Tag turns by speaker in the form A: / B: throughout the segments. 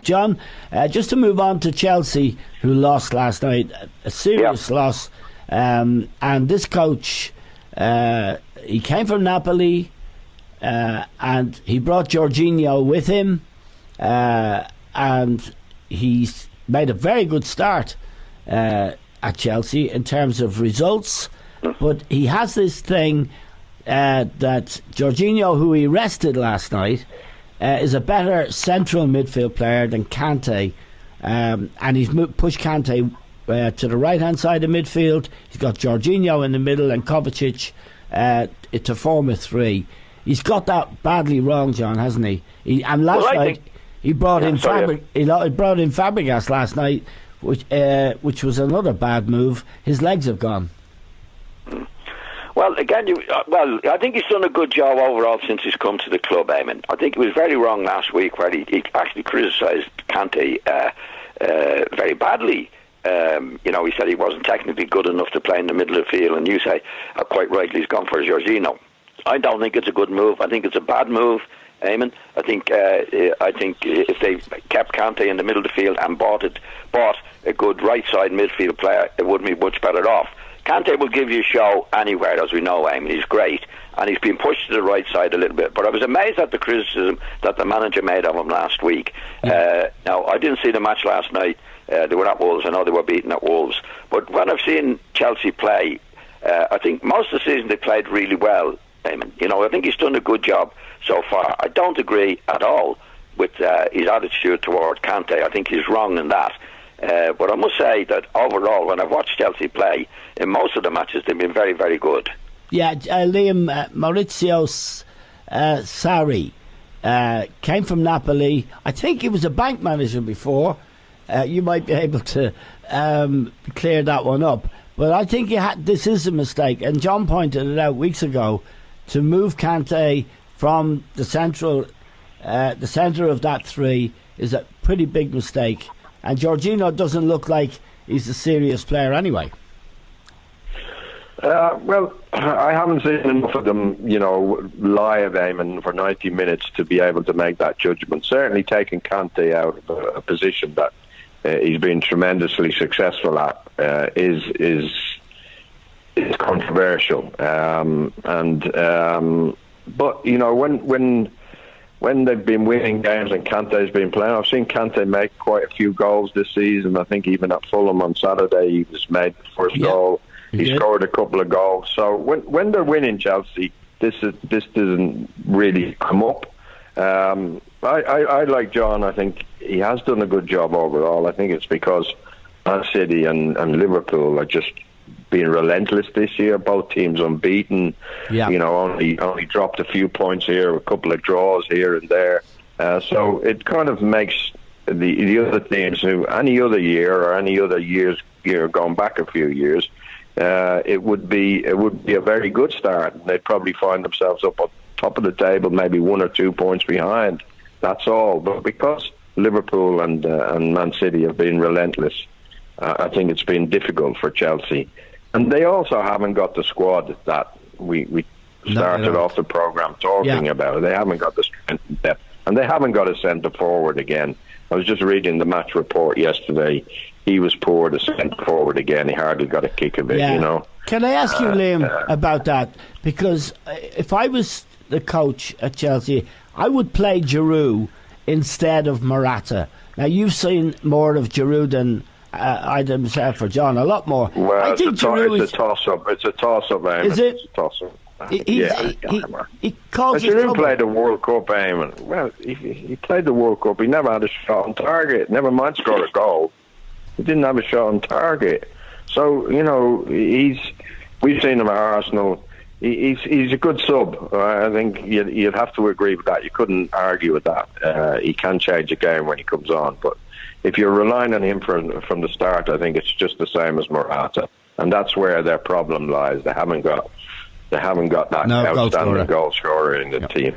A: John, just to move on to Chelsea, who lost last night, a serious loss. And this coach, he came from Napoli, and he brought Jorginho with him, and he's made a very good start at Chelsea in terms of results. But he has this thing that Jorginho, who he rested last night, is a better central midfield player than Kante, and he's pushed Kante to the right hand side of midfield. He's got Jorginho in the middle and Kovacic to form a three. He's got that badly wrong, John, hasn't he? And last night he brought in Fabregas last night, which was another bad move. His legs have gone.
B: Well, again, I think he's done a good job overall since he's come to the club, Eamon. I think he was very wrong last week where he actually criticised Kante very badly. He said he wasn't technically good enough to play in the middle of the field, and you say, quite rightly, he's gone for Jorginho. I don't think it's a good move. I think it's a bad move, Eamon. I think if they kept Kante in the middle of the field and bought a good right side midfield player, it would be much better off. Kante will give you a show anywhere, as we know, Eamon. He's great, and he's been pushed to the right side a little bit. But I was amazed at the criticism that the manager made of him last week. Now, I didn't see the match last night. They were at Wolves. I know they were beaten at Wolves. But when I've seen Chelsea play, I think most of the season they played really well, Eamon. I think he's done a good job so far. I don't agree at all with his attitude toward Kante. I think he's wrong in that. But I must say that overall, when I've watched Chelsea play, in most of the matches, they've been very, very good.
A: Yeah, Liam, Maurizio Sarri came from Napoli. I think he was a bank manager before. You might be able to clear that one up. But I think this is a mistake. And John pointed it out weeks ago, to move Kante from the centre of that three is a pretty big mistake. And Jorginho doesn't look like he's a serious player anyway.
C: Well, I haven't seen enough of them, live, Eamon, for 90 minutes to be able to make that judgment. Certainly taking Kante out of a position that he's been tremendously successful at is controversial. But when they've been winning games and Kante's been playing, I've seen Kante make quite a few goals this season. I think even at Fulham on Saturday he was made the first goal. He scored a couple of goals. So when they're winning, Chelsea, this doesn't really come up. I like John. I think he has done a good job overall. I think it's because Man City and Liverpool are just being relentless this year. Both teams unbeaten. Only dropped a few points here, a couple of draws here and there. So it kind of makes the other teams who any other year or any other year going back a few years, it would be a very good start. They'd probably find themselves up on top of the table, maybe 1 or 2 points behind. That's all. But because Liverpool and Man City have been relentless, I think it's been difficult for Chelsea. And they also haven't got the squad that we started off the programme talking about. They haven't got the strength and depth. And they haven't got a centre forward again. I was just reading the match report yesterday. He was poor, the centre forward again. He hardly got a kick of it,
A: Can I ask you, Liam, about that? Because if I was the coach at Chelsea, I would play Giroud instead of Morata. Now, you've seen more of Giroud than either myself or John, a lot more.
C: Well, it's a toss-up. It's a toss-up, Eamon.
A: Is it?
C: It's a toss-up.
A: He calls
C: Giroud played the World Cup, Eamon. Well, he played the World Cup. He never had a shot on target. Never mind scored a goal. He didn't have a shot on target. So, we've seen him at Arsenal. He's a good sub. I think you'd have to agree with that. You couldn't argue with that. He can change a game when he comes on. But if you're relying on him from the start, I think it's just the same as Morata. And that's where their problem lies. They haven't got that outstanding goal scorer in the team.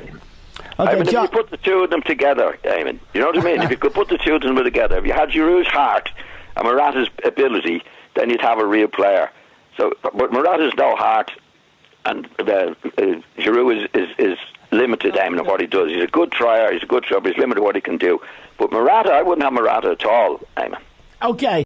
A: Okay,
B: if you put the two of them together, Eamon, you know what I mean? If you could put the two of them together, if you had Giroud's heart and Morata's ability, then you'd have a real player. But Morata's no heart, and Giroud is limited limited, Eamon, of what he does. He's a good trier, he's a good job, he's limited what he can do. But Morata, I wouldn't have Morata at all, Eamon.
A: Okay.